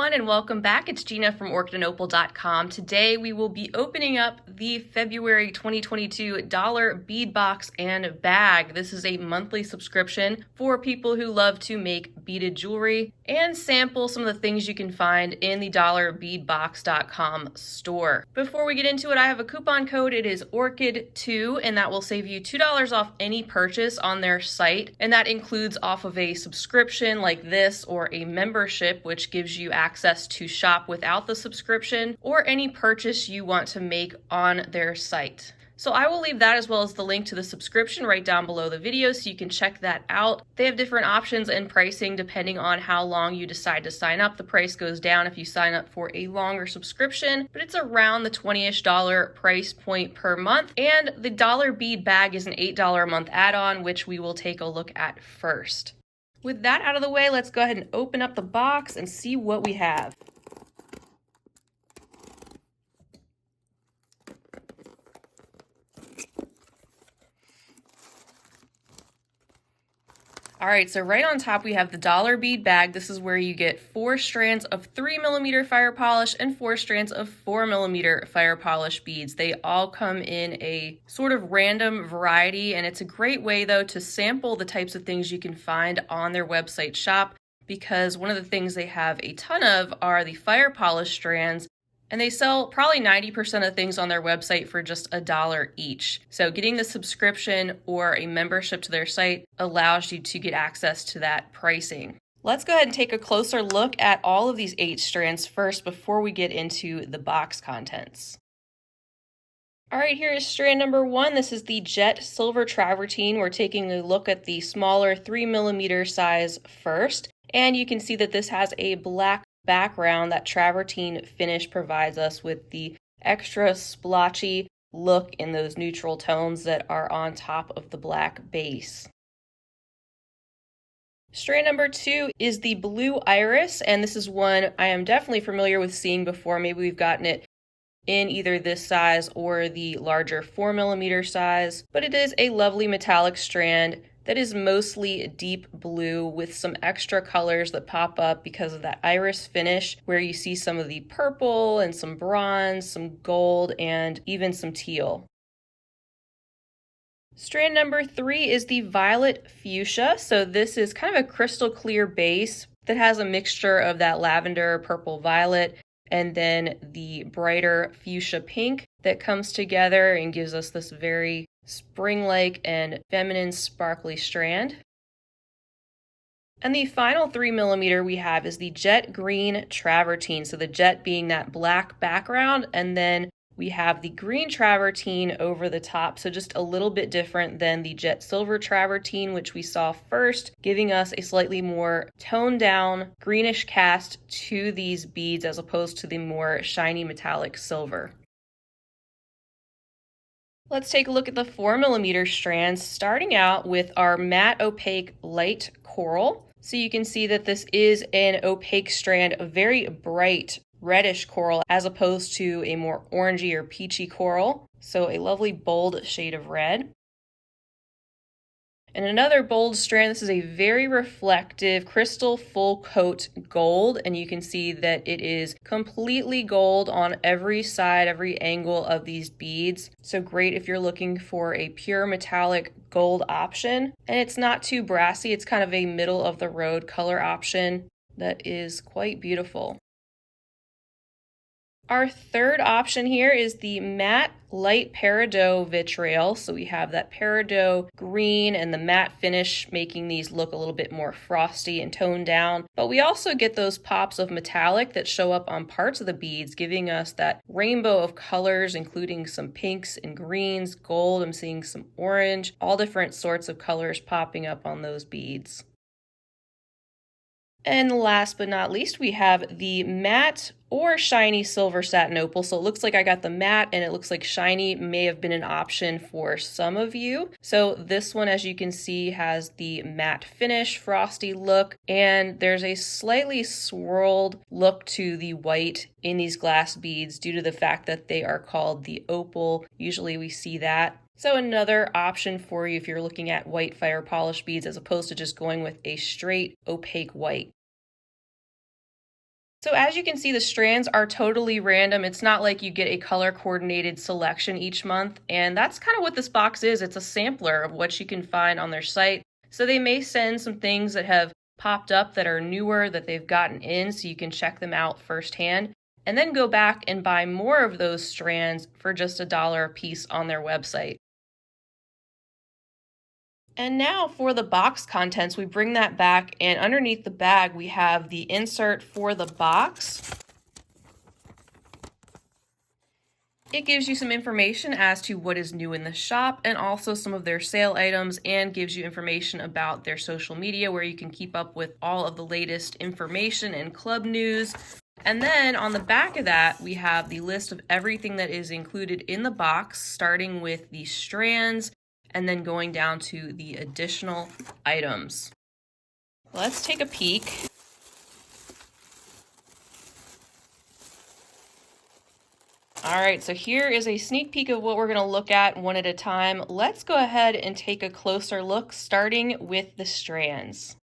everyone, and welcome back. It's Gina from orchidandopal.com. Today we will be opening up the February 2022 dollar bead box and bag. This is a monthly subscription for people who love to make beaded jewelry and sample some of the things you can find in the dollarbeadbox.com store. Before we get into it, I have a coupon code. It is ORCHID2, and that will save you $2 off any purchase on their site, and that includes off of a subscription like this or a membership, which gives you access to shop without the subscription, or any purchase you want to make on their site. So I will leave that as well as the link to the subscription right down below the video so you can check that out. They have different options and pricing depending on how long you decide to sign up. The price goes down if you sign up for a longer subscription, but it's around the $20-ish price point per month. And the dollar bead bag is an $8 a month add-on, which we will take a look at first. With that out of the way, let's go ahead and open up the box and see what we have. All right, so right on top we have the dollar bead bag. This is where you get 4 strands of 3mm fire polish and 4 strands of 4mm fire polish beads. They all come in a sort of random variety, and it's a great way though to sample the types of things you can find on their website shop, because one of the things they have a ton of are the fire polish strands. And they sell probably 90% of things on their website for just $1 each. So getting the subscription or a membership to their site allows you to get access to that pricing. Let's go ahead and take a closer look at all of these 8 strands first before we get into the box contents. All right, here is strand number 1. This is the jet silver travertine. We're taking a look at the smaller 3mm size first. And you can see that this has a black background. That travertine finish provides us with the extra splotchy look in those neutral tones that are on top of the black base. Strand number 2 is the blue iris, and this is one I am definitely familiar with seeing before. Maybe we've gotten it in either this size or the larger 4mm size, but it is a lovely metallic strand that is mostly deep blue with some extra colors that pop up because of that iris finish, where you see some of the purple and some bronze, some gold, and even some teal. Strand number 3 is the violet fuchsia. So this is kind of a crystal clear base that has a mixture of that lavender, purple, violet, and then the brighter fuchsia pink that comes together and gives us this very spring-like and feminine sparkly strand. And the final 3mm we have is the jet green travertine. So the jet being that black background, and then we have the green travertine over the top. So just a little bit different than the jet silver travertine, which we saw first, giving us a slightly more toned down greenish cast to these beads as opposed to the more shiny metallic silver. Let's take a look at the 4mm strands, starting out with our matte opaque light coral. So you can see that this is an opaque strand, a very bright reddish coral as opposed to a more orangey or peachy coral. So a lovely bold shade of red. And another bold strand, this is a very reflective crystal full coat gold, and you can see that it is completely gold on every side, every angle of these beads. So great if you're looking for a pure metallic gold option. And it's not too brassy, it's kind of a middle of the road color option that is quite beautiful. Our third option here is the matte light peridot vitriol. So we have that peridot green and the matte finish making these look a little bit more frosty and toned down. But we also get those pops of metallic that show up on parts of the beads, giving us that rainbow of colors, including some pinks and greens, gold, I'm seeing some orange, all different sorts of colors popping up on those beads. And last but not least, we have the matte or shiny silver satin opal. So it looks like I got the matte, and it looks like shiny may have been an option for some of you. So this one, as you can see, has the matte finish, frosty look, and there's a slightly swirled look to the white in these glass beads due to the fact that they are called the opal. Usually we see that. So another option for you if you're looking at white fire polish beads as opposed to just going with a straight opaque white. So as you can see, the strands are totally random. It's not like you get a color coordinated selection each month. And that's kind of what this box is. It's a sampler of what you can find on their site. So they may send some things that have popped up that are newer that they've gotten in so you can check them out firsthand. And then go back and buy more of those strands for just $1 a piece on their website. And now for the box contents, we bring that back, and underneath the bag we have the insert for the box. It gives you some information as to what is new in the shop and also some of their sale items, and gives you information about their social media where you can keep up with all of the latest information and club news. And then on the back of that, we have the list of everything that is included in the box, starting with the strands and then going down to the additional items. Let's take a peek. All right, so here is a sneak peek of what we're going to look at one at a time. Let's go ahead and take a closer look, starting with the strands.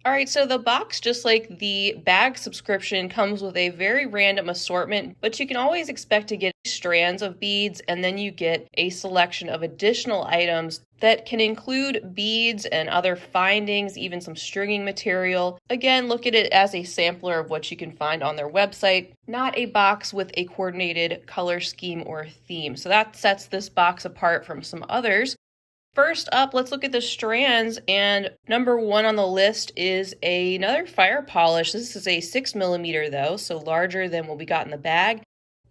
All right, so the box, just like the bag subscription, comes with a very random assortment, but you can always expect to get strands of beads, and then you get a selection of additional items that can include beads and other findings, even some stringing material. Again, look at it as a sampler of what you can find on their website, not a box with a coordinated color scheme or theme. So that sets this box apart from some others. First up, let's look at the strands, and number one on the list is another fire polish. This is a 6mm though, so larger than what we got in the bag.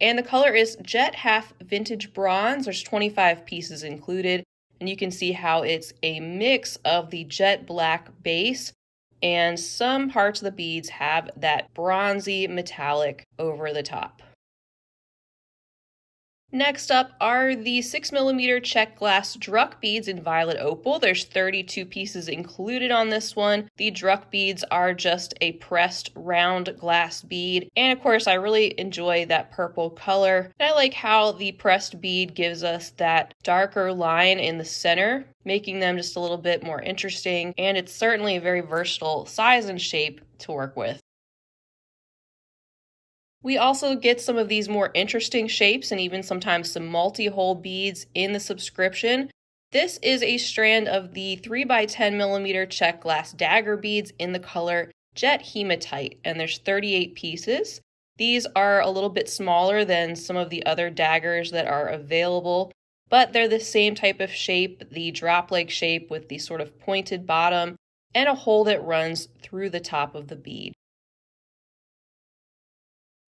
And the color is Jet Half Vintage Bronze. There's 25 pieces included, and you can see how it's a mix of the jet black base, and some parts of the beads have that bronzy metallic over the top. Next up are the 6mm check glass Druck beads in violet opal. There's 32 pieces included on this one. The Druck beads are just a pressed round glass bead. And of course, I really enjoy that purple color. And I like how the pressed bead gives us that darker line in the center, making them just a little bit more interesting. And it's certainly a very versatile size and shape to work with. We also get some of these more interesting shapes and even sometimes some multi-hole beads in the subscription. This is a strand of the 3x10mm check glass dagger beads in the color Jet Hematite, and there's 38 pieces. These are a little bit smaller than some of the other daggers that are available, but they're the same type of shape, the drop leg shape with the sort of pointed bottom and a hole that runs through the top of the bead.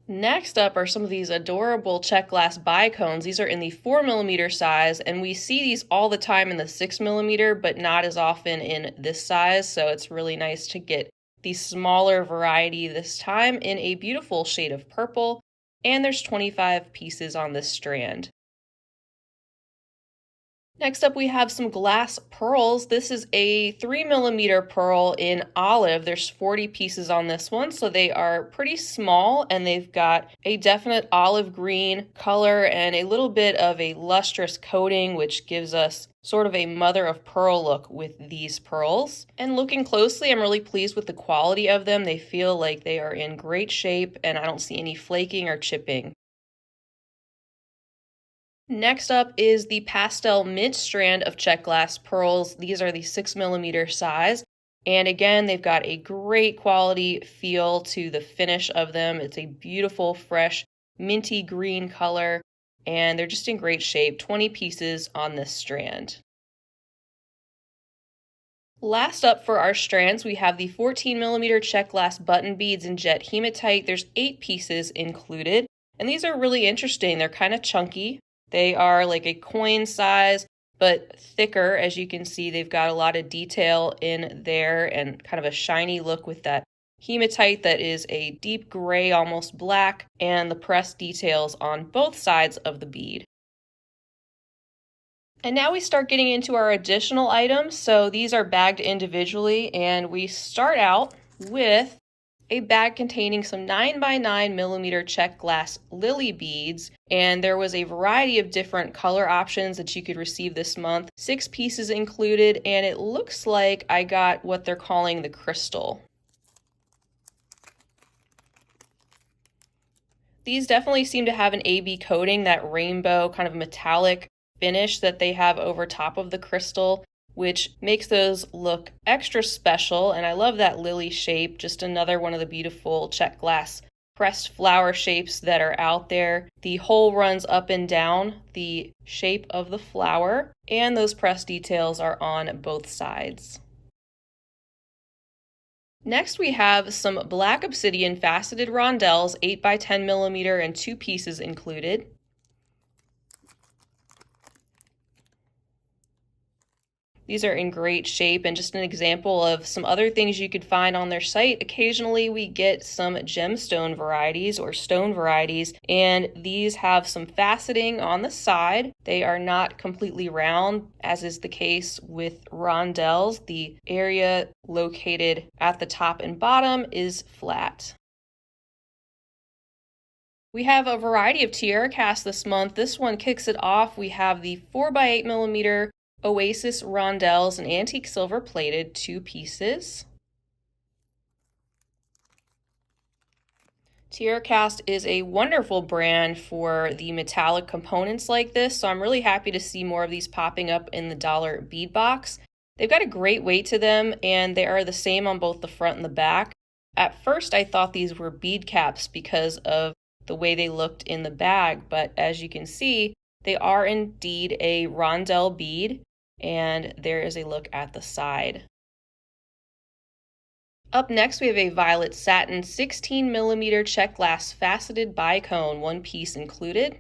Next up are some of these adorable check glass bicones. These are in the 4mm size, and we see these all the time in the 6mm, but not as often in this size, so it's really nice to get the smaller variety this time in a beautiful shade of purple, and there's 25 pieces on this strand. Next up, we have some glass pearls. This is a 3mm pearl in olive. There's 40 pieces on this one, so they are pretty small, and they've got a definite olive green color and a little bit of a lustrous coating, which gives us sort of a mother of pearl look with these pearls. And looking closely, I'm really pleased with the quality of them. They feel like they are in great shape, and I don't see any flaking or chipping. Next up is the pastel mint strand of check glass pearls. These are the 6mm size. And again, they've got a great quality feel to the finish of them. It's a beautiful, fresh, minty green color, and they're just in great shape. 20 pieces on this strand. Last up for our strands, we have the 14mm check glass button beads in jet hematite. There's 8 pieces included, and these are really interesting. They're kind of chunky. They are like a coin size, but thicker. As you can see, they've got a lot of detail in there and kind of a shiny look with that hematite that is a deep gray, almost black, and the pressed details on both sides of the bead. And now we start getting into our additional items. So these are bagged individually, and we start out with a bag containing some 9x9mm check glass lily beads, and there was a variety of different color options that you could receive this month. 6 pieces included, and it looks like I got what they're calling the crystal. These definitely seem to have an AB coating, that rainbow kind of metallic finish that they have over top of the crystal, which makes those look extra special. And I love that lily shape, just another one of the beautiful check glass pressed flower shapes that are out there. The hole runs up and down the shape of the flower, and those pressed details are on both sides. Next, we have some black obsidian faceted rondelles, 8 by 10 millimeter and 2 pieces included. These are in great shape, and just an example of some other things you could find on their site. Occasionally we get some gemstone varieties or stone varieties, and these have some faceting on the side. They are not completely round, as is the case with rondelles. The area located at the top and bottom is flat. We have a variety of tiara casts this month. This one kicks it off. We have the 4 by 8 millimeter Oasis rondelles and antique silver plated, 2 pieces. TierraCast is a wonderful brand for the metallic components like this, so I'm really happy to see more of these popping up in the dollar bead box. They've got a great weight to them, and they are the same on both the front and the back. At first I thought these were bead caps because of the way they looked in the bag, but as you can see, they are indeed a rondelle bead. And there is a look at the side. Up next, we have a violet satin 16 millimeter check glass faceted bicone, 1 piece included.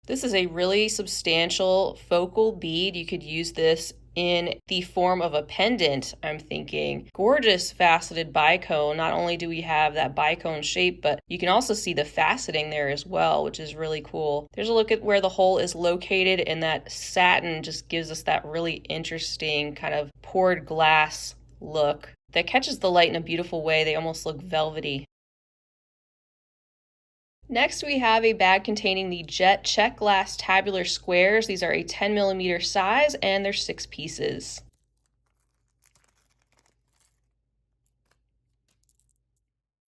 This is a really substantial focal bead. You could use this in the form of a pendant, I'm thinking. Gorgeous faceted bicone. Not only do we have that bicone shape, but you can also see the faceting there as well, which is really cool. There's a look at where the hole is located, and that satin just gives us that really interesting kind of poured glass look that catches the light in a beautiful way. They almost look velvety. Next, we have a bag containing the Jet Check Glass tabular squares. These are a 10 millimeter size, and they're 6 pieces.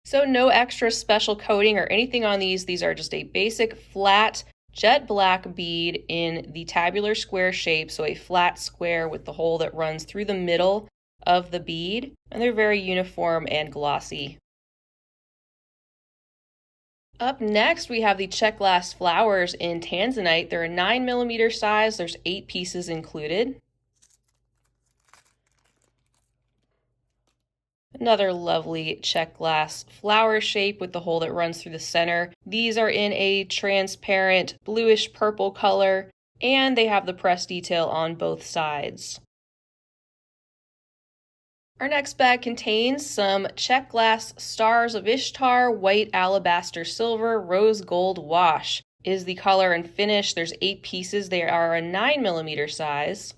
So no extra special coating or anything on these. These are just a basic flat jet black bead in the tabular square shape, so a flat square with the hole that runs through the middle of the bead, and they're very uniform and glossy. Up next, we have the check glass flowers in tanzanite. They're a 9 millimeter size. There's 8 pieces included. Another lovely check glass flower shape with the hole that runs through the center. These are in a transparent bluish purple color, and they have the press detail on both sides. Our next bag contains some check glass Stars of Ishtar, white alabaster silver, rose gold wash is the color and finish. There's 8 pieces. They are a 9 millimeter size.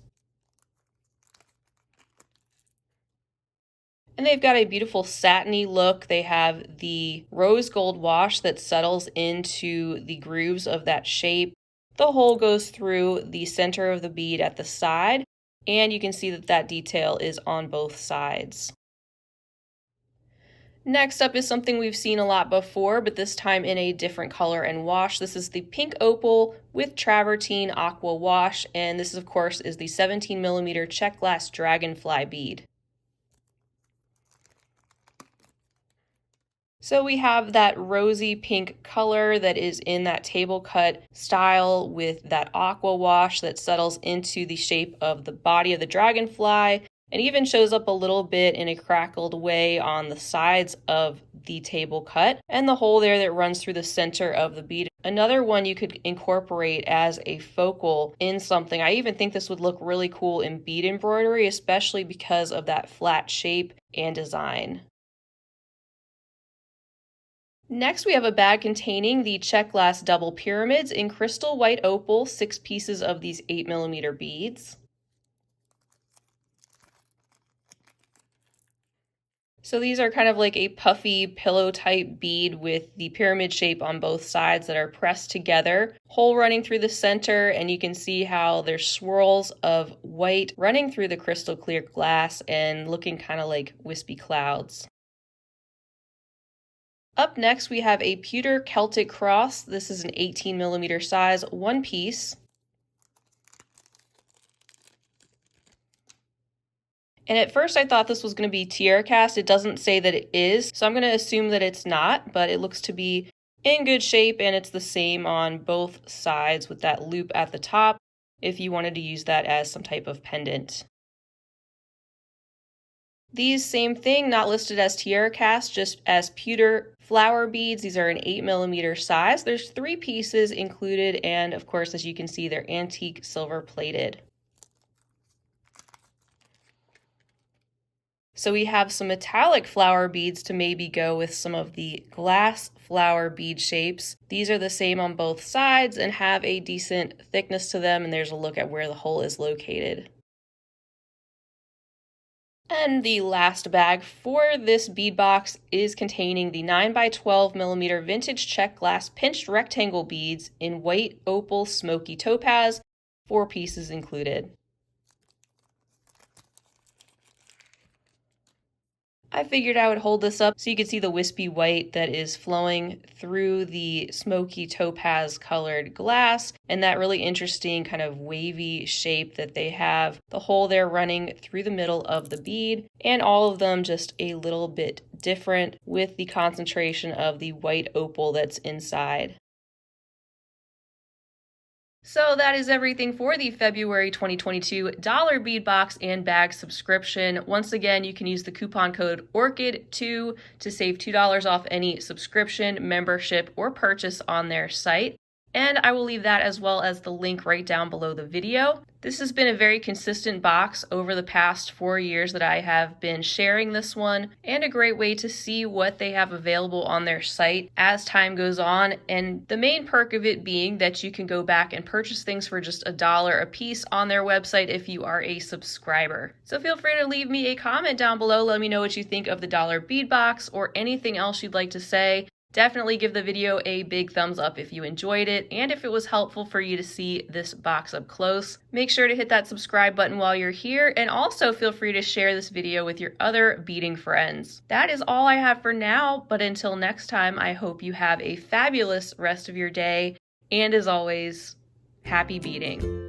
And they've got a beautiful satiny look. They have the rose gold wash that settles into the grooves of that shape. The hole goes through the center of the bead at the side, and you can see that that detail is on both sides. Next up is something we've seen a lot before, but this time in a different color and wash. This is the pink opal with travertine aqua wash, and this of course is the 17 millimeter check glass dragonfly bead. So we have that rosy pink color that is in that table cut style with that aqua wash that settles into the shape of the body of the dragonfly and even shows up a little bit in a crackled way on the sides of the table cut and the hole there that runs through the center of the bead. Another one you could incorporate as a focal in something. I even think this would look really cool in bead embroidery, especially because of that flat shape and design. Next, we have a bag containing the check glass double pyramids in crystal white opal, 6 pieces of these 8 millimeter beads. So these are kind of like a puffy pillow type bead with the pyramid shape on both sides that are pressed together, hole running through the center, and you can see how there's swirls of white running through the crystal clear glass and looking kind of like wispy clouds. Up next, we have a pewter Celtic cross. This is an 18mm size, one piece. And at first I thought this was going to be tiara cast. It doesn't say that it is, so I'm going to assume that it's not, but it looks to be in good shape, and it's the same on both sides with that loop at the top if you wanted to use that as some type of pendant. These, same thing, not listed as tiara cast, just as pewter flower beads. These are an 8mm size. There's 3 pieces included, and of course, as you can see, they're antique silver plated. So we have some metallic flower beads to maybe go with some of the glass flower bead shapes. These are the same on both sides and have a decent thickness to them, and there's a look at where the hole is located. And the last bag for this bead box is containing the 9x12mm vintage check glass pinched rectangle beads in white, opal, smoky topaz, 4 pieces included. I figured I would hold this up so you can see the wispy white that is flowing through the smoky topaz colored glass, and that really interesting kind of wavy shape that they have. The hole there running through the middle of the bead, and all of them just a little bit different with the concentration of the white opal that's inside. So that is everything for the February 2022 dollar bead box and bag subscription. Once again, you can use the coupon code ORCHID2 to save $2 off any subscription, membership, or purchase on their site. And I will leave that as well as the link right down below the video. This has been a very consistent box over the past 4 years that I have been sharing this one, and a great way to see what they have available on their site as time goes on. And the main perk of it being that you can go back and purchase things for just $1 a piece on their website if you are a subscriber. So feel free to leave me a comment down below. Let me know what you think of the dollar bead box or anything else you'd like to say. Definitely give the video a big thumbs up if you enjoyed it, and if it was helpful for you to see this box up close. Make sure to hit that subscribe button while you're here, and also feel free to share this video with your other beading friends. That is all I have for now, but until next time, I hope you have a fabulous rest of your day, and as always, happy beading.